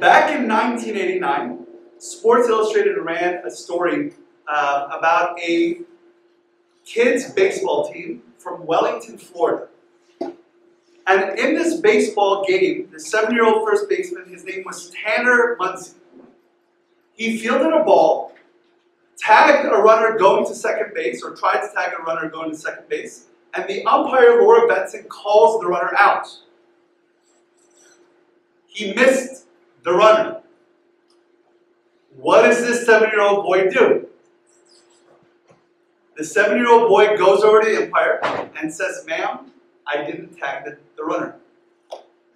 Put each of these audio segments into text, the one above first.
Back in 1989, Sports Illustrated ran a story about a kids baseball team from Wellington, Florida. And in this baseball game, the 7-year-old first baseman, his name was Tanner Muncy. He fielded a ball, tagged a runner going to second base, or tried to tag a runner going to second base, and the umpire, Laura Benson, calls the runner out. He missed the runner. What does this 7-year-old boy do? The 7-year-old boy goes over to the umpire and says, "Ma'am, I didn't tag the runner."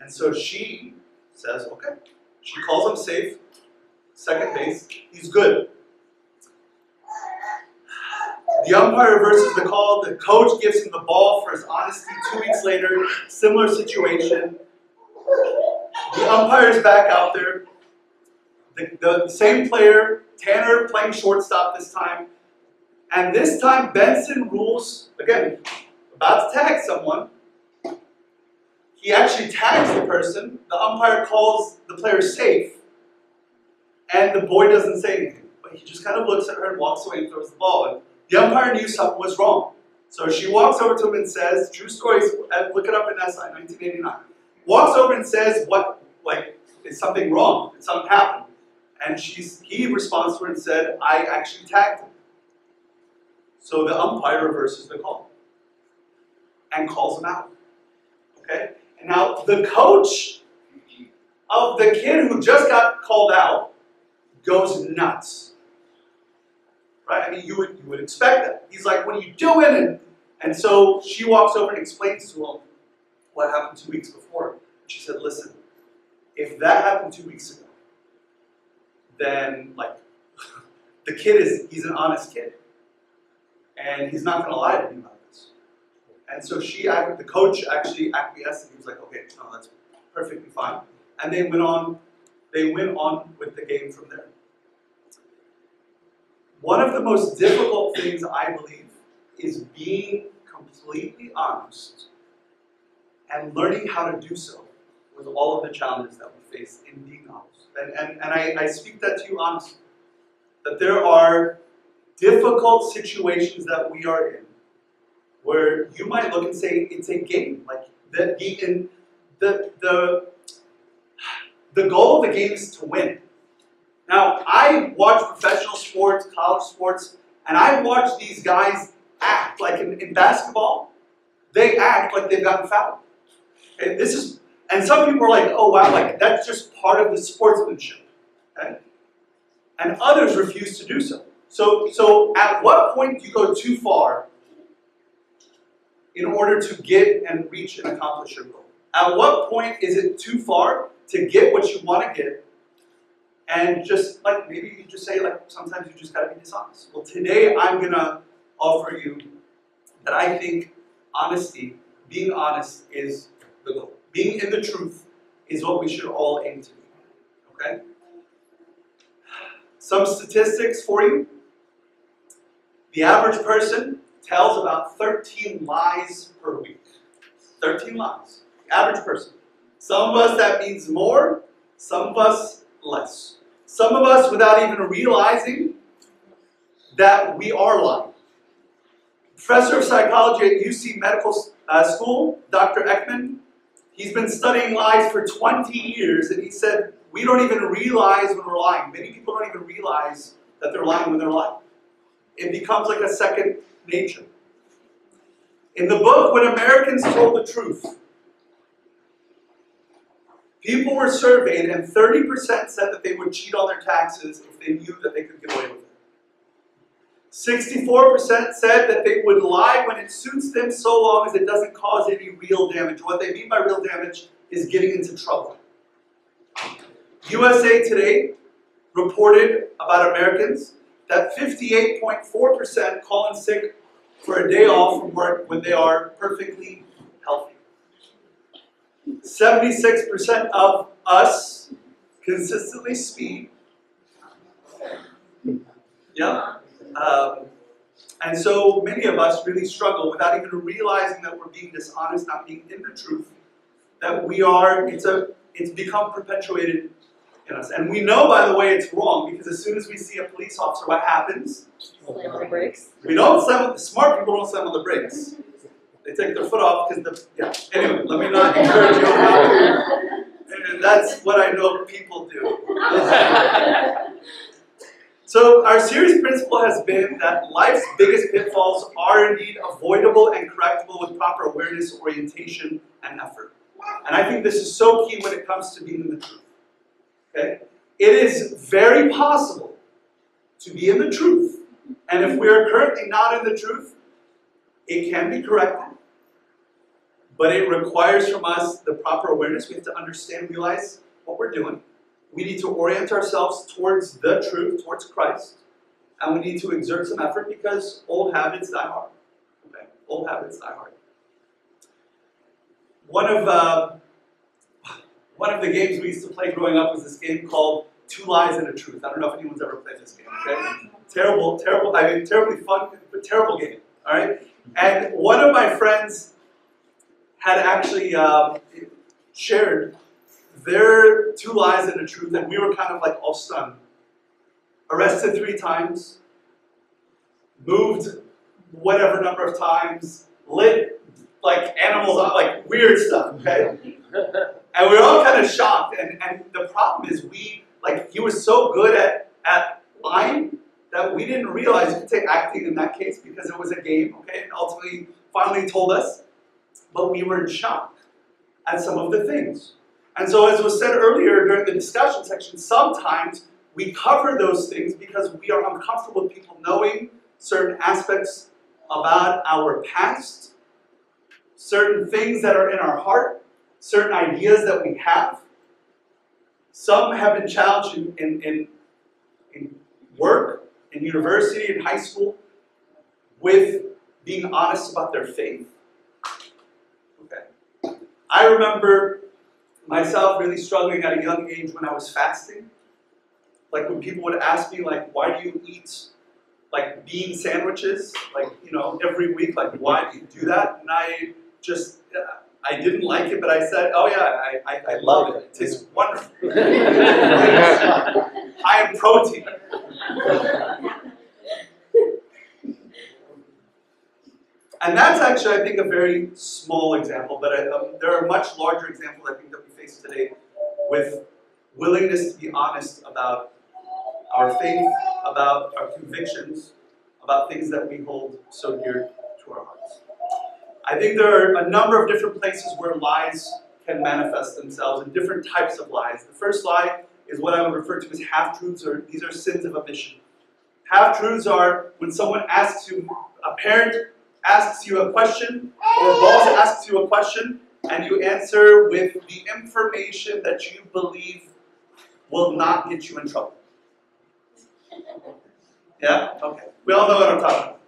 And so she says, okay. She calls him safe, second base, he's good. The umpire reverses the call, the coach gives him the ball for his honesty. 2 weeks later, similar situation. The umpire's back out there. The same player, Tanner, playing shortstop this time. And this time, Benson rules, again, about to tag someone. He actually tags the person. The umpire calls the player safe. And the boy doesn't say anything. But he just kind of looks at her and walks away and throws the ball. And the umpire knew something was wrong. So she walks over to him and says, true story, look it up in SI, 1989. Walks over and says, is something wrong? Did something happen? And he responds to her and said, I actually tagged him. So the umpire reverses the call and calls him out. Okay? And now the coach of the kid who just got called out goes nuts. Right? I mean, you would expect that. He's like, what are you doing? And so she walks over and explains to him what happened 2 weeks before. She said, listen, if that happened 2 weeks ago, then the kid he's an honest kid. And he's not going to lie to me about this. And so the coach actually acquiesced, and he was like, okay, no, that's perfectly fine. And they went on with the game from there. One of the most difficult things, I believe, is being completely honest and learning how to do so with all of the challenges that we face in being honest. And I speak that to you honestly, that there are difficult situations that we are in where you might look and say it's a game. Like the goal of the game is to win. Now, I watch professional sports, college sports, and I watch these guys act like in basketball, they act like they've gotten fouled. Okay? And some people are like, oh wow, that's just part of the sportsmanship. Okay? And others refuse to do so. So at what point do you go too far in order to get and reach and accomplish your goal? At what point is it too far to get what you want to get? And just maybe you just say sometimes you just got to be dishonest. Well, today I'm going to offer you that I think honesty, being honest is the goal. Being in the truth is what we should all aim to be. Okay? Some statistics for you. The average person tells about 13 lies per week. 13 lies. The average person. Some of us that means more, some of us less. Some of us without even realizing that we are lying. Professor of psychology at UC Medical School, Dr. Ekman, he's been studying lies for 20 years, and he said, we don't even realize when we're lying. Many people don't even realize that they're lying when they're lying. It becomes like a second nature. In the book, When Americans Told the Truth, people were surveyed and 30% said that they would cheat on their taxes if they knew that they could get away with it. 64% said that they would lie when it suits them so long as it doesn't cause any real damage. What they mean by real damage is getting into trouble. USA Today reported about Americans that 58.4% call in sick for a day off from work when they are perfectly healthy. 76% of us consistently speed. Yeah. And so many of us really struggle without even realizing that we're being dishonest, not being in the truth, that we are, it's become perpetuated in us. And we know, by the way, it's wrong because as soon as we see a police officer, what happens? Slam on the brakes. We don't slam on the smart people don't slam on the brakes. They take their foot off because Anyway, let me not encourage you on how to. And that's what I know people do. So our series principle has been that life's biggest pitfalls are indeed avoidable and correctable with proper awareness, orientation, and effort. And I think this is so key when it comes to being in the truth. Okay? It is very possible to be in the truth. And if we are currently not in the truth, it can be corrected. But it requires from us the proper awareness. We have to understand, realize what we're doing. We need to orient ourselves towards the truth, towards Christ. And we need to exert some effort because old habits die hard. Okay? Old habits die hard. One of the games we used to play growing up was this game called Two Lies and a Truth. I don't know if anyone's ever played this game, okay? Terribly fun, but terrible game, all right? And one of my friends had actually shared their 2 lies and a truth, and we were kind of like all stunned. Arrested 3 times, moved whatever number of times, lit like animals on, like weird stuff, okay? And we were all kind of shocked, and the problem is he was so good at lying that we didn't realize you could take acting in that case because it was a game, okay? And ultimately, finally told us, but we were in shock at some of the things. And so as was said earlier during the discussion section, sometimes we cover those things because we are uncomfortable with people knowing certain aspects about our past, certain things that are in our heart, certain ideas that we have. Some have been challenged in work, in university, in high school, with being honest about their faith. Okay. I remember myself really struggling at a young age when I was fasting. Like when people would ask me, like, why do you eat like bean sandwiches, like, you know, every week, like, why do you do that? And I just, I didn't like it, but I said, oh yeah, I love it. It tastes wonderful. High in protein. And that's actually, I think, a very small example, but there are much larger examples, I think, that we face today with willingness to be honest about our faith, about our convictions, about things that we hold so dear to our hearts. I think there are a number of different places where lies can manifest themselves and different types of lies. The first lie is what I would refer to as half-truths, or these are sins of omission. Half-truths are when someone asks you, a parent asks you a question, or a boss asks you a question, and you answer with the information that you believe will not get you in trouble. Yeah? Okay. We all know what I'm talking about.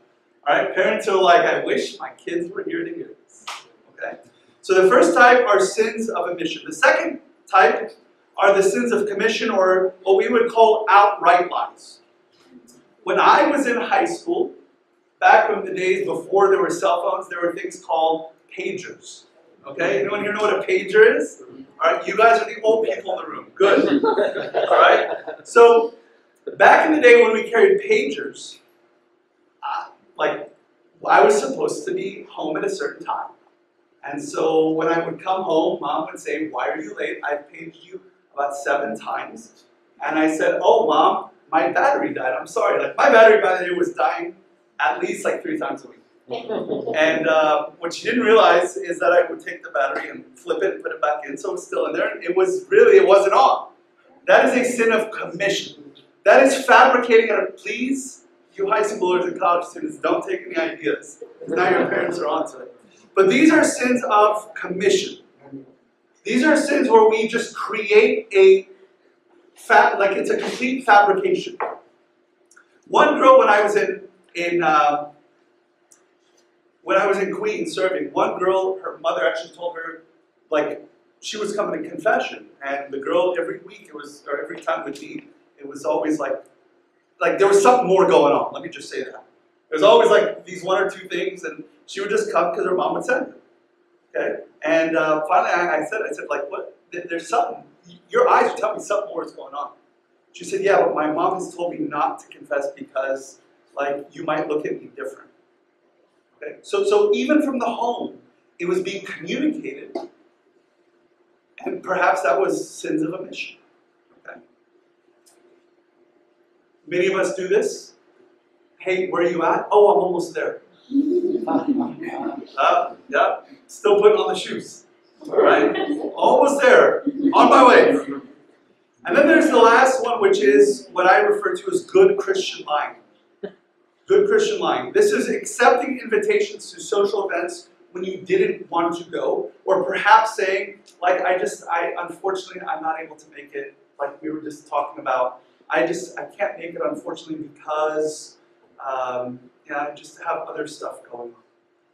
Alright? Parents are like, I wish my kids were here to hear this. Okay? So the first type are sins of omission. The second type are the sins of commission, or what we would call outright lies. When I was in high school, back in the days before there were cell phones, there were things called pagers. Okay? Anyone here know what a pager is? Alright, you guys are the old people in the room. Good. Alright? So, back in the day when we carried pagers, I was supposed to be home at a certain time. And so when I would come home, Mom would say, why are you late? I've paged you about 7 times. And I said, oh, Mom, my battery died. I'm sorry. Like, my battery by the way was dying at least like 3 times a week. And what she didn't realize is that I would take the battery and flip it and put it back in, so it was still in there. It wasn't on. That is a sin of commission. That is fabricating it. Please, you high schoolers and college students, don't take any ideas. Now your parents are onto it. But these are sins of commission. These are sins where we just create like it's a complete fabrication. One girl, when I was in Queens serving, one girl, her mother actually told her, like, she was coming to confession, and the girl every week, or every time with me, it was always like there was something more going on. Let me just say that. There was always like these 1 or 2 things, and she would just come because her mom would send her. Okay, and finally I said, like, what? There's something. your eyes are telling me something more is going on. She said, yeah, but my mom has told me not to confess because, like, you might look at me different. Okay? So even from the home, it was being communicated, and perhaps that was sins of omission. Okay? Many of us do this. Hey, where are you at? Oh, I'm almost there. Yeah, still putting on the shoes. All right, almost there, on my way. And then there's the last one, which is what I refer to as good Christian lying. Good Christian lying. This is accepting invitations to social events when you didn't want to go, or perhaps saying, like, unfortunately, I'm not able to make it, like we were just talking about. I can't make it, unfortunately, because I just have other stuff going on.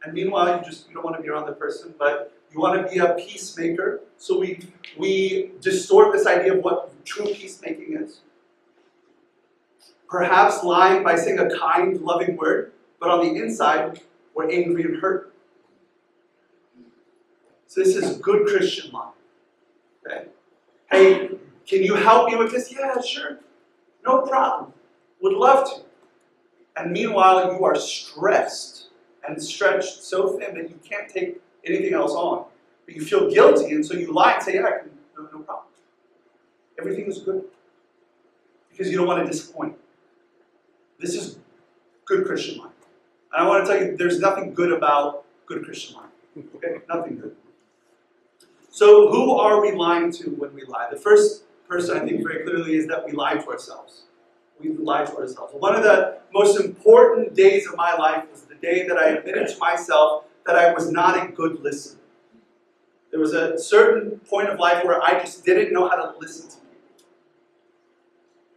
And meanwhile, you don't want to be around the person, but you want to be a peacemaker. So we distort this idea of what true peacemaking is. Perhaps lying by saying a kind, loving word, but on the inside, we're angry and hurt. So this is good Christian lying. Okay? Hey, can you help me with this? Yeah, sure. No problem. Would love to. And meanwhile, you are stressed and stretched so thin that you can't take anything else on. But you feel guilty, and so you lie and say, yeah, I can, no problem. Everything is good. Because you don't want to disappoint. This is good Christian lying. And I want to tell you, there's nothing good about good Christian lying. Okay? Nothing good. So who are we lying to when we lie? The first person, I think very clearly, is that we lie to ourselves. We lie to ourselves. One of the most important days of my life was the day that I admitted to myself that I was not a good listener. There was a certain point of life where I just didn't know how to listen to people.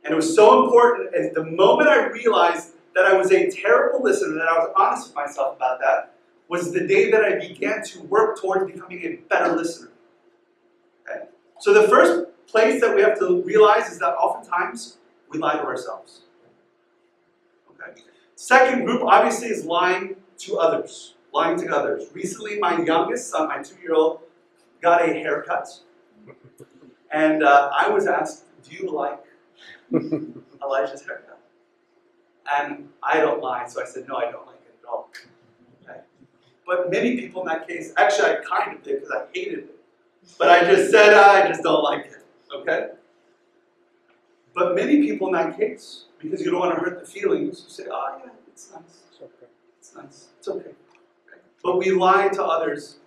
And it was so important, and the moment I realized that I was a terrible listener, that I was honest with myself about that, was the day that I began to work towards becoming a better listener. Okay? So the first place that we have to realize is that oftentimes we lie to ourselves. Okay. Second group, obviously, is lying to others. Lying to others. Recently, my youngest son, my 2-year-old, got a haircut. And I was asked, do you like Elijah's haircut? And I don't lie, so I said, no, I don't like it at all. Okay. But many people in that case, actually I kind of did because I hated it. But I just said, I just don't like it. Okay? But many people in that case, because you don't want to hurt the feelings, you say, oh yeah, it's nice. It's okay. It's nice. It's okay. Okay. But we lie to others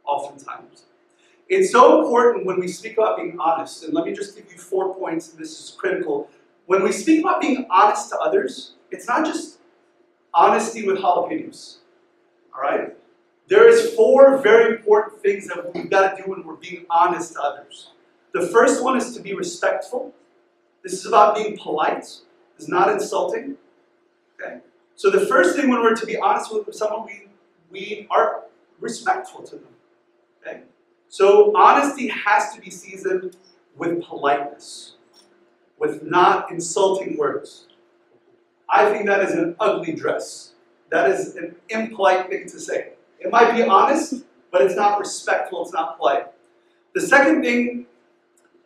oftentimes. It's so important when we speak about being honest, and let me just give you 4 points, and this is critical. When we speak about being honest to others, it's not just honesty with jalapenos. All right? There is 4 very important things that we've got to do when we're being honest to others. The first one is to be respectful. This is about being polite. It's not insulting. Okay? So the first thing when we're to be honest with someone, we are respectful to them. Okay? So honesty has to be seasoned with politeness, with not insulting words. I think that is an ugly dress. That is an impolite thing to say. It might be honest, but it's not respectful, it's not polite. The second thing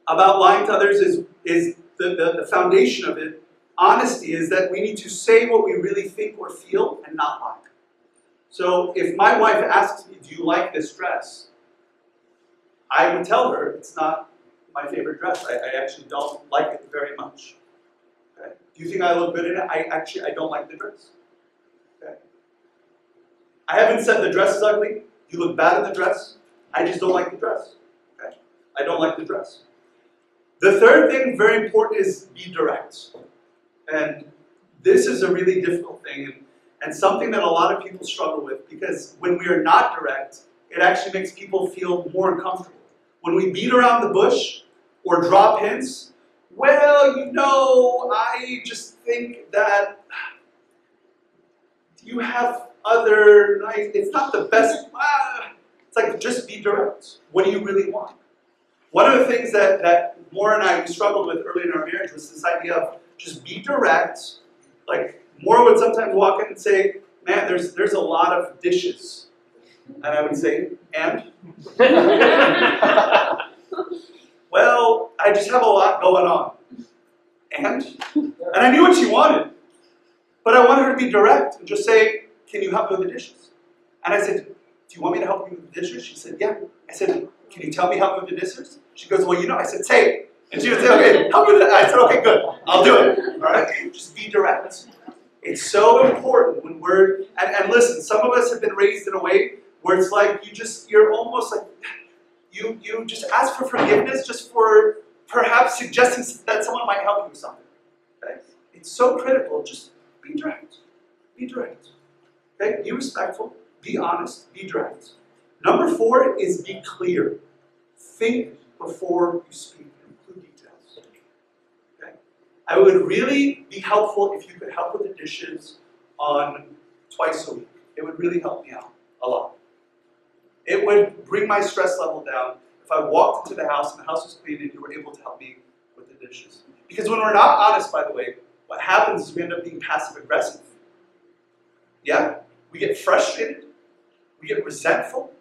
about lying to others is the foundation of it. Honesty is that we need to say what we really think or feel and not lie. So if my wife asks me, do you like this dress? I would tell her it's not my favorite dress. I actually don't like it very much. Okay? Do you think I look good in it? I don't like the dress. Okay? I haven't said the dress is ugly. You look bad in the dress. I just don't like the dress. Okay? I don't like the dress. The third thing, very important, is be direct. And this is a really difficult thing and something that a lot of people struggle with, because when we are not direct, it actually makes people feel more uncomfortable. When we beat around the bush or drop hints, well, you know, I just think that you have other nice, it's not the best, it's like, just be direct. What do you really want? One of the things that Maura and I struggled with early in our marriage was this idea of just be direct. Like, Maura would sometimes walk in and say, man, there's a lot of dishes. And I would say, and? well, I just have a lot going on. And I knew what she wanted. But I wanted her to be direct and just say, can you help me with the dishes? And I said, do you want me to help you with the dishes? She said, yeah. I said, can you tell me help me with the dishes? She goes, well, you know. I said, say it. And she would say, okay, help me with it. I said, okay, good. I'll do it. All right? Just be direct. It's so important when we're, and listen, some of us have been raised in a way where it's like you're almost like, you just ask for forgiveness just for perhaps suggesting that someone might help you with something. Okay? It's so critical. Just be direct. Be direct. Okay? Be respectful. Be honest. Be direct. Number 4 is be clear. Think before you speak. Include details. Okay? I would really be helpful if you could help with the dishes on twice a week. It would really help me out a lot. It would bring my stress level down if I walked into the house and the house was clean and you were able to help me with the dishes. Because when we're not honest, by the way, what happens is we end up being passive-aggressive. Yeah? We get frustrated. We get resentful.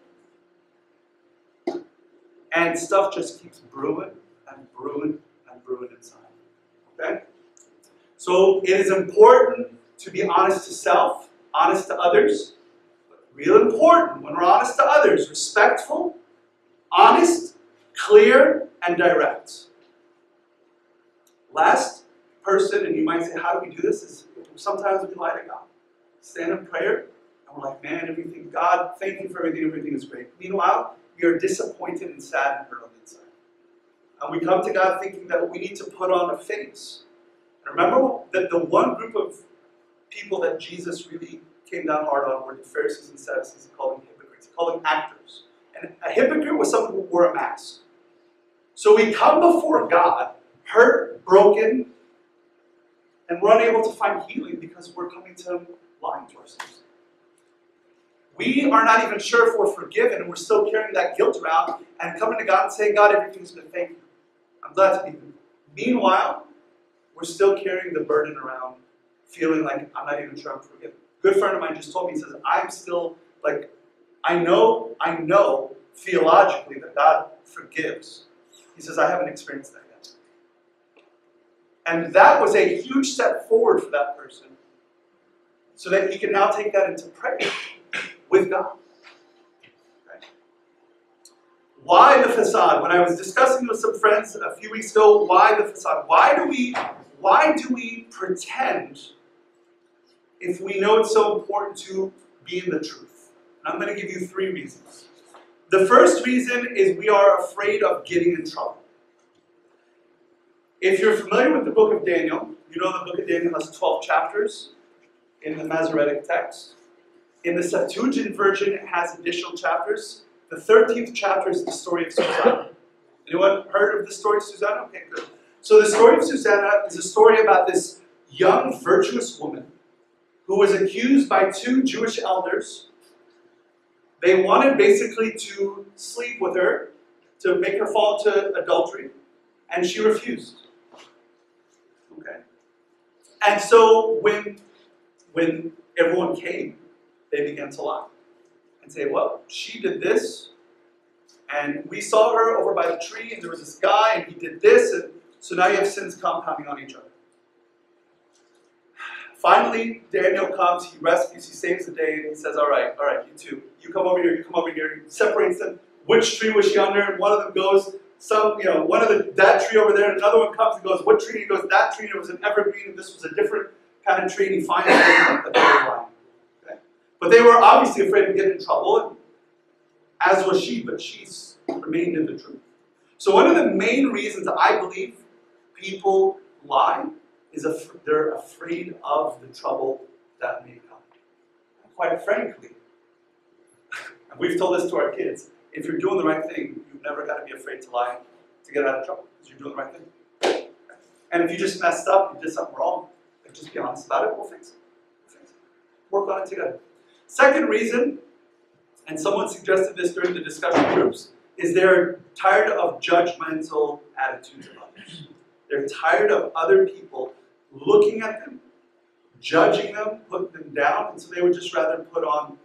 And stuff just keeps brewing and brewing and brewing inside. Okay? So it is important to be honest to self, honest to others. But real important when we're honest to others, respectful, honest, clear, and direct. Last person, and you might say, how do we do this? Is sometimes we lie to God. Stand in prayer, and we're like, man, everything, God, thank you for everything, everything is great. Meanwhile, we are disappointed and sad and hurt on the inside. And we come to God thinking that we need to put on a face. And remember that the one group of people that Jesus really came down hard on were the Pharisees and Sadducees. He called them hypocrites. He called them actors. And a hypocrite was someone who wore a mask. So we come before God, hurt, broken, and we're unable to find healing because we're coming to Him lying to ourselves. We are not even sure if we're forgiven, and we're still carrying that guilt around and coming to God and saying, God, everything's good, thank you. I'm glad to be here. Meanwhile, we're still carrying the burden around, feeling like I'm not even sure I'm forgiven. A good friend of mine just told me, he says, I'm still, like, I know theologically that God forgives. He says, I haven't experienced that yet. And that was a huge step forward for that person so that he can now take that into prayer with God. Okay. Why the facade? When I was discussing with some friends a few weeks ago, why the facade? Why do we pretend if we know it's so important to be in the truth? And I'm going to give you 3 reasons. The first reason is we are afraid of getting in trouble. If you're familiar with the book of Daniel, you know the book of Daniel has 12 chapters in the Masoretic text. In the Septuagint version, it has additional chapters. The 13th chapter is the story of Susanna. Anyone heard of the story of Susanna? Okay, good. So the story of Susanna is a story about this young, virtuous woman who was accused by 2 Jewish elders. They wanted basically to sleep with her, to make her fall into adultery, and she refused. Okay. And so when everyone came, they began to lie and say, well, she did this, and we saw her over by the tree, and there was this guy, and he did this, and so now you have sins compounding on each other. Finally, Daniel comes, he rescues, he saves the day, and he says, all right, you two, you come over here, he separates them. Which tree was she under? And one of them goes, that tree over there, and another one comes and goes, what tree? He goes, that tree, and it was an evergreen, and this was a different kind of tree, and he finds that they were lying. Okay? But they were obviously afraid of getting in trouble, as was she, but she's remained in the truth. So one of the main reasons I believe people lie is they're afraid of the trouble that may come. Quite frankly, and we've told this to our kids, if you're doing the right thing, you've never got to be afraid to lie to get out of trouble, because you're doing the right thing. And if you just messed up, you did something wrong, then just be honest about it, we'll fix it. Work on it together. Second reason, and someone suggested this during the discussion groups, is they're tired of judgmental attitudes of others. They're tired of other people looking at them, judging them, putting them down, and so they would just rather put on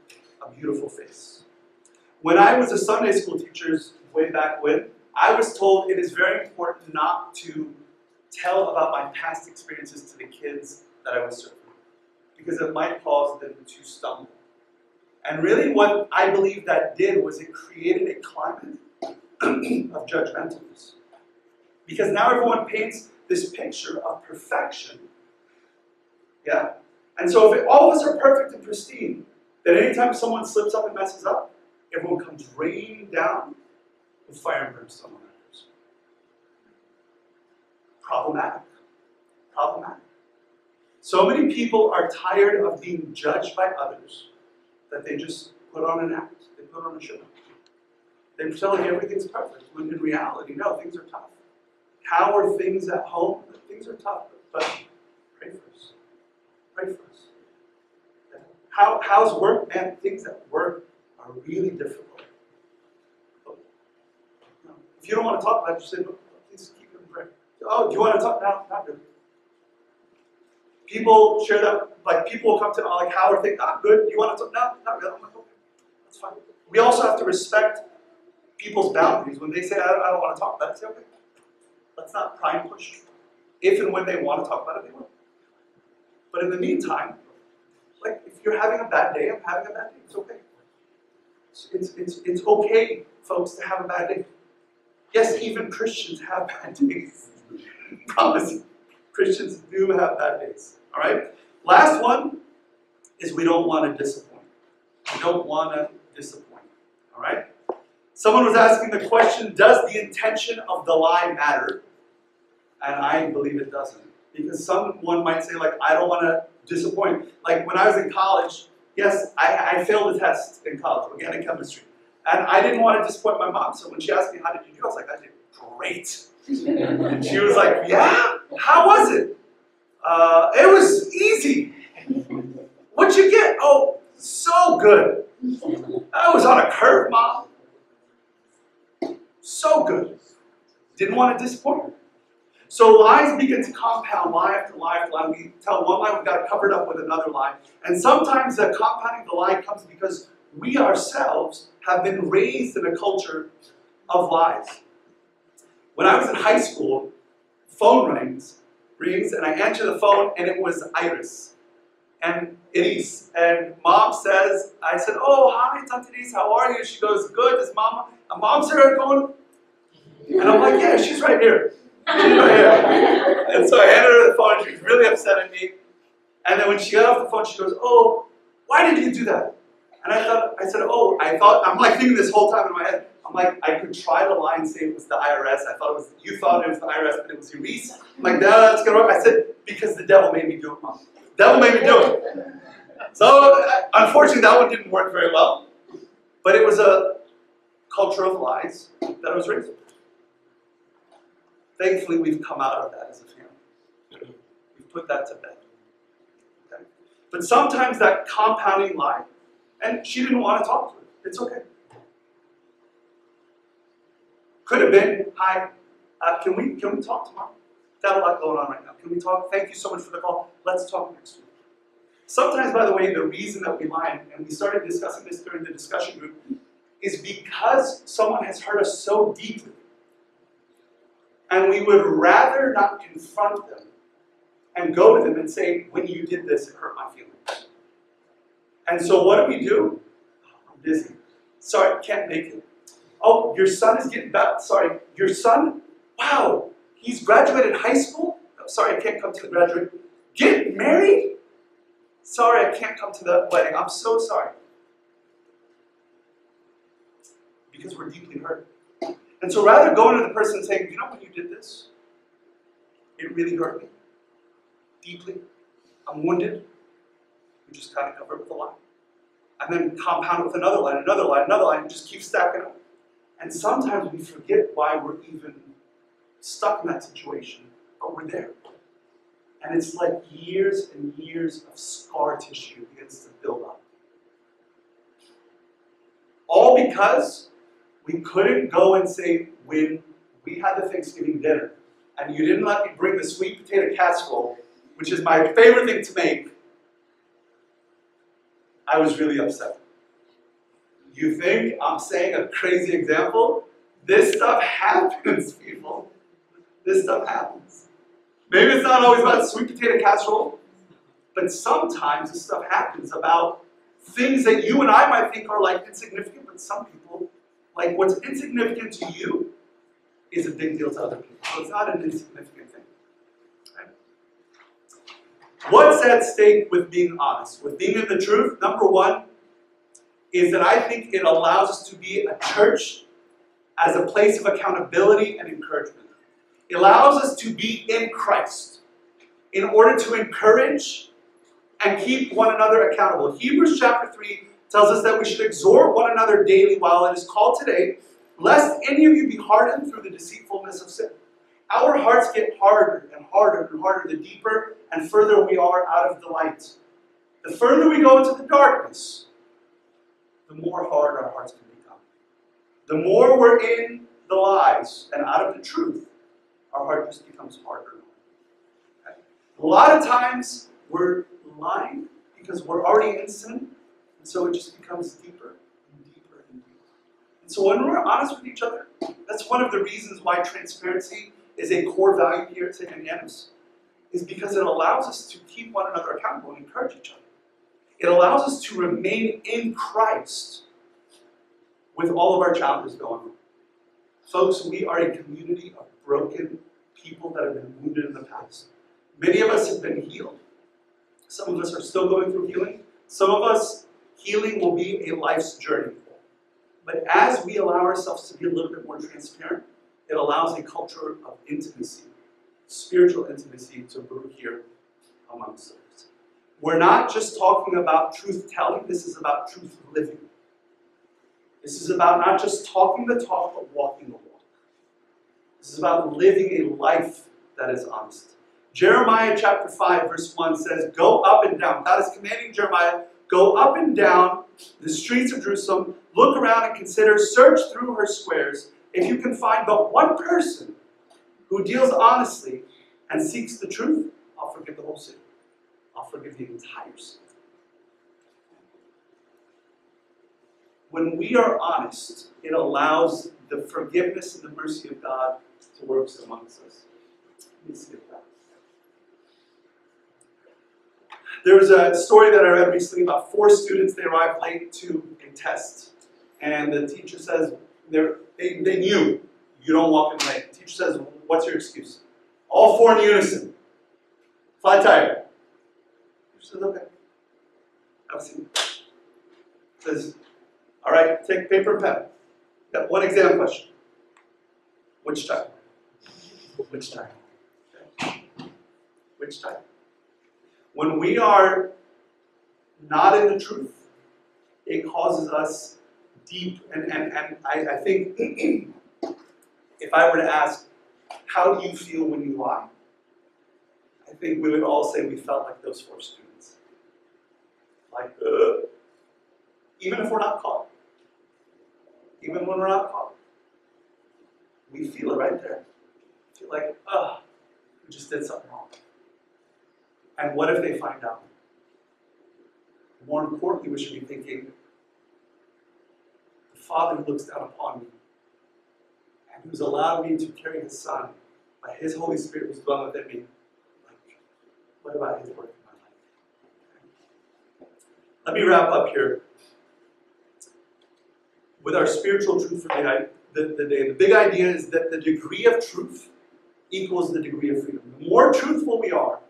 a beautiful face. When I was a Sunday school teacher, way back when, I was told it is very important not to tell about my past experiences to the kids that I was serving, because it might cause them to stumble. And really what I believe that did was it created a climate of judgmentalness. Because now everyone paints this picture of perfection. Yeah? And so if all of us are perfect and pristine, then anytime someone slips up and messes up, everyone comes raining down with fire and brimstone on that person. Problematic. Problematic. So many people are tired of being judged by others that they just put on an act. They put on a show. They pretend like everything's perfect, when in reality, no, things are tough. How are things at home? Things are tough, but pray for us. Pray for us. How's work? Man, things at work are really difficult. If you don't want to talk about it, just say, no, please keep it in prayer. Oh, do you want to talk? No, not good. People share that, like people will come to, like, how are things? Not good. Do you want to talk? No, not really. I'm like, okay, that's fine. We also have to respect people's boundaries. When they say, I don't want to talk about it, say, okay, let's not pry and push. If and when they want to talk about it, they will. But in the meantime, like, if you're having a bad day, I'm having a bad day. It's okay. It's okay, folks, to have a bad day. Yes, even Christians have bad days. I promise you. Christians do have bad days. All right? Last one is we don't want to disappoint. We don't want to disappoint. All right? Someone was asking the question, does the intention of the lie matter? And I believe it doesn't. Because someone might say, like, I don't want to disappoint. Like, when I was in college, yes, I failed a test in college, organic chemistry. And I didn't want to disappoint my mom, so when she asked me, how did you do? I was like, I did great. And she was like, yeah? How was it? It was easy. What'd you get? Oh, so good. I was on a curve, Mom. So good. Didn't want to disappoint her. So lies begin to compound lie after lie after lie. We tell one lie, we've got to cover it up with another lie. And sometimes the compounding of the lie comes because we ourselves have been raised in a culture of lies. When I was in high school, phone rings, and I answer the phone, and it was Iris. And Elise. And Mom says, I said, oh, hi, Tante Elise, how are you? She goes, good, is Mama? And Mom's here phone? And I'm like, yeah, she's right here. She's right here. And so I handed her the phone, she was really upset at me. And then when she got off the phone, she goes, oh, why did you do that? And I'm like thinking this whole time in my head, I'm like, I could try to lie and say it was the IRS. You thought it was the IRS, but it was Elise. I'm like, no, that's gonna work. I said, because the devil made me do it, Mom. The devil made me do it. So, unfortunately, that one didn't work very well. But it was a culture of lies that I was raised with. Thankfully, we've come out of that as a family. We've put that to bed. Okay? But sometimes that compounding lie, and she didn't want to talk to her. It's okay. Could have been, hi, can we talk tomorrow? Got a lot going on right now. Can we talk? Thank you so much for the call. Let's talk next week. Sometimes, by the way, the reason that we lie, and we started discussing this during the discussion group, is because someone has hurt us so deeply. And we would rather not confront them and go to them and say, when you did this, it hurt my feelings. And so what do? Oh, I'm busy. Sorry, can't make it. Oh, your son is getting back. Sorry, your son? Wow, he's graduated high school? Oh, sorry, I can't come to the graduate. Get married? Sorry, I can't come to the wedding. I'm so sorry. Because we're deeply hurt. And so rather going to the person and saying, you know when you did this? It really hurt me. Deeply. I'm wounded. We just kind of cover it with a lie. And then compound it with another line, and just keep stacking up. And sometimes we forget why we're even stuck in that situation, but we're there. And it's like years and years of scar tissue begins to build up. All because we couldn't go and say, when we had the Thanksgiving dinner, and you didn't let me bring the sweet potato casserole, which is my favorite thing to make, I was really upset. You think I'm saying a crazy example? This stuff happens, people. This stuff happens. Maybe it's not always about sweet potato casserole, but sometimes this stuff happens about things that you and I might think are like insignificant, but some people, like what's insignificant to you is a big deal to other people. So it's not an insignificant thing. Right? What's at stake with being honest? With being in the truth, number one, is that I think it allows us to be a church as a place of accountability and encouragement. It allows us to be in Christ in order to encourage and keep one another accountable. Hebrews chapter 3 tells us that we should exhort one another daily while it is called today, lest any of you be hardened through the deceitfulness of sin. Our hearts get harder and harder and harder the deeper and further we are out of the light. The further we go into the darkness, the more hard our hearts can become. The more we're in the lies and out of the truth, our heart just becomes harder. Okay? A lot of times we're lying because we're already in sin, and so it just becomes deeper and deeper and deeper. And so when we're honest with each other, that's one of the reasons why transparency is a core value here at St. Annianus, is because it allows us to keep one another accountable and encourage each other. It allows us to remain in Christ with all of our challenges going on. Folks, we are a community of broken people that have been wounded in the past. Many of us have been healed. Some of us are still going through healing. Some of us, healing will be a life's journey. But as we allow ourselves to be a little bit more transparent, it allows a culture of intimacy, spiritual intimacy to brew here amongst us. We're not just talking about truth-telling, this is about truth living. This is about not just talking the talk, but walking the walk. This is about living a life that is honest. Jeremiah chapter 5 verse 1 says, go up and down. God is commanding Jeremiah, go up and down the streets of Jerusalem, look around and consider, search through her squares. If you can find but one person who deals honestly and seeks the truth, I'll forgive the whole city. I'll forgive the entire city. When we are honest, it allows the forgiveness and the mercy of God to work amongst us. Let me see that. There was a story that I read recently about 4 students. They arrived late to a test. And the teacher says, they knew you don't walk in late. The teacher says, what's your excuse? All 4 in unison. Flat tire. The teacher says, okay. Have a seat. Says, all right, take paper and pen. Got one exam question. Which time? Which time? Okay. Which time? When we are not in the truth, it causes us deep, and I think if I were to ask, how do you feel when you lie? I think we would all say we felt like those 4 students. Like, even if we're not caught. Even when we're not caught. We feel it right there. We feel like, we just did something wrong. And what if they find out? More importantly, we should be thinking, the Father who looks down upon me and who's allowed me to carry His Son by His Holy Spirit who's dwelling within me. Like, what about His work in my life? Let me wrap up here with our spiritual truth for the day. The big idea is that the degree of truth equals the degree of freedom. The more truthful we are,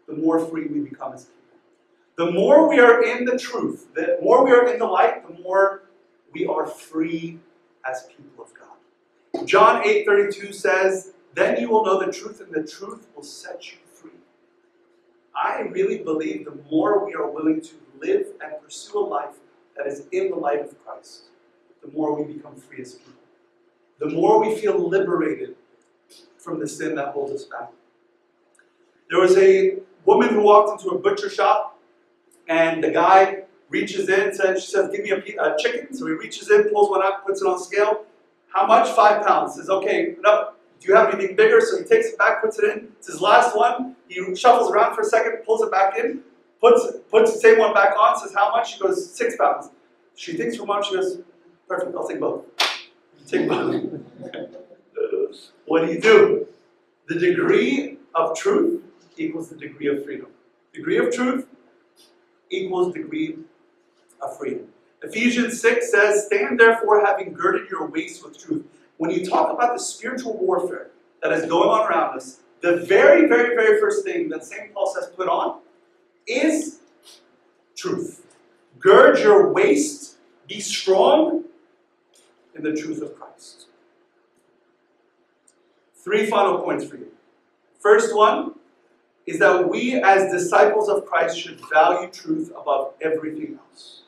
the more free we become as people. The more we are in the truth, the more we are in the light, the more we are free as people of God. John 8:32 says, then you will know the truth, and the truth will set you free. I really believe the more we are willing to live and pursue a life that is in the light of Christ, the more we become free as people. The more we feel liberated from the sin that holds us back. There was a woman who walked into a butcher shop, and the guy reaches in, she says, give me a chicken. So he reaches in, pulls one out, puts it on the scale. How much? 5 pounds. Says, okay, no, do you have anything bigger? So he takes it back, puts it in. It's his last one. He shuffles around for a second, pulls it back in, puts the same one back on, says, how much? She goes, 6 pounds. She thinks for a moment, she goes, perfect, I'll take both. He Tick box. What do? The degree of truth equals the degree of freedom. Degree of truth equals degree of freedom. Ephesians 6 says, stand therefore having girded your waist with truth. When you talk about the spiritual warfare that is going on around us, the very, very, very first thing that St. Paul says put on is truth. Gird your waist, be strong in the truth of Christ. 3 final points for you. First one is that we as disciples of Christ should value truth above everything else.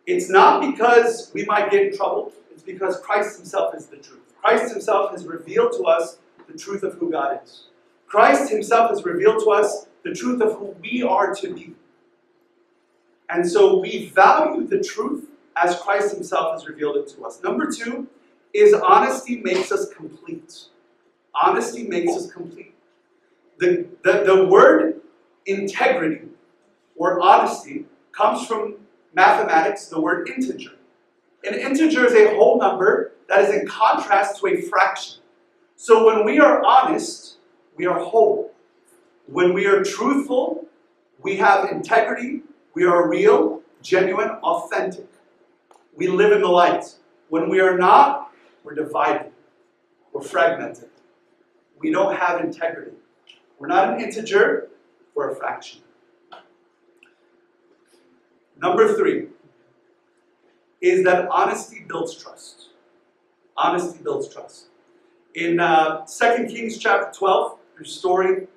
It's not because we might get in trouble, it's because Christ himself is the truth. Christ himself has revealed to us the truth of who God is. Christ himself has revealed to us the truth of who we are to be. And so we value the truth as Christ himself has revealed it to us. Number 2 is honesty makes us complete. Honesty makes us complete. The word integrity or honesty comes from mathematics, the word integer. An integer is a whole number that is in contrast to a fraction. So when we are honest, we are whole. When we are truthful, we have integrity, we are real, genuine, authentic. We live in the light. When we are not, we're divided. We're fragmented. We don't have integrity. We're not an integer, we're a fraction. Number 3 is that honesty builds trust. Honesty builds trust. In 2 Kings chapter 12, there's a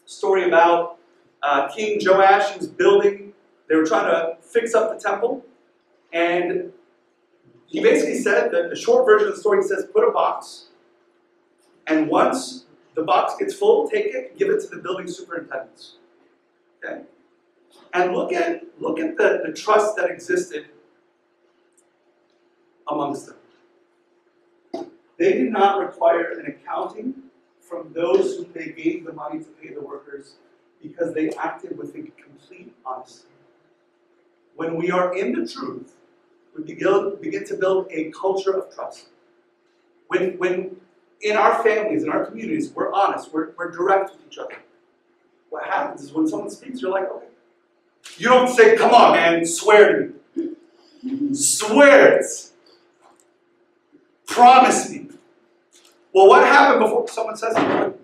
story about King Joash. He was building, they were trying to fix up the temple, and he basically said that the short version of the story says, put a box, and once the box gets full, take it, give it to the building superintendents. Okay? And look at the trust that existed amongst them. They did not require an accounting from those whom they gave the money to pay the workers because they acted with a complete honesty. When we are in the truth, we begin to build a culture of trust. When in our families, in our communities, we're honest, we're direct with each other. What happens is when someone speaks, you're like, okay. You don't say, come on, man, swear to me. Swear it. Promise me. Well, what happened before someone says it?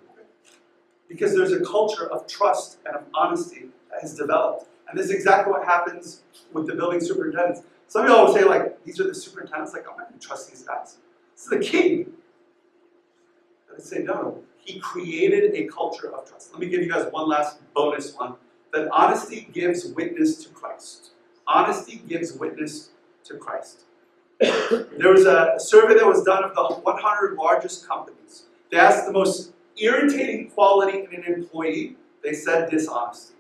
Because there's a culture of trust and of honesty that has developed. And this is exactly what happens with the building superintendents. Some of y'all will say, like, these are the superintendents. Like, I'm not going to trust these guys. This is the king. But I say, no. He created a culture of trust. Let me give you guys one last bonus one. That honesty gives witness to Christ. Honesty gives witness to Christ. There was a survey that was done of the 100 largest companies. They asked the most irritating quality in an employee. They said dishonesty.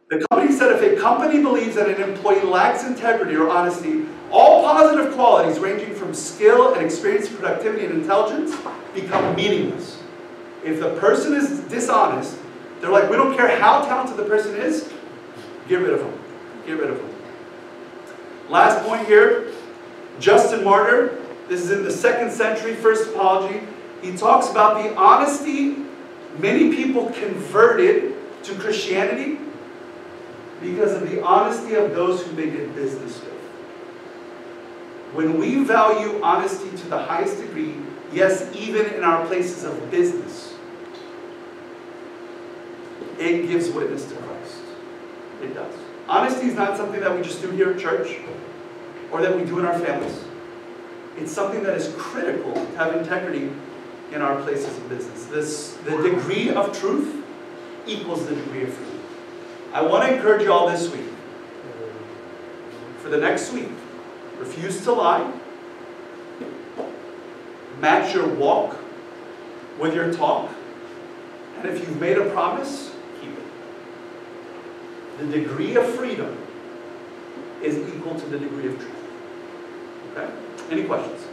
The company said if a company believes that an employee lacks integrity or honesty, all positive qualities ranging from skill and experience, productivity, and intelligence become meaningless. If the person is dishonest, they're like, we don't care how talented the person is, get rid of them. Get rid of them. Last point here, Justin Martyr, this is in the 2nd century, First Apology. He talks about the honesty many people converted to Christianity because of the honesty of those who they did business with. When we value honesty to the highest degree, yes, even in our places of business, it gives witness to Christ. It does. Honesty is not something that we just do here at church or that we do in our families. It's something that is critical to have integrity in our places of business. The degree of truth equals the degree of freedom. I want to encourage you all this week. For the next week, refuse to lie. Match your walk with your talk. And if you've made a promise, keep it. The degree of freedom is equal to the degree of truth. Okay? Any questions?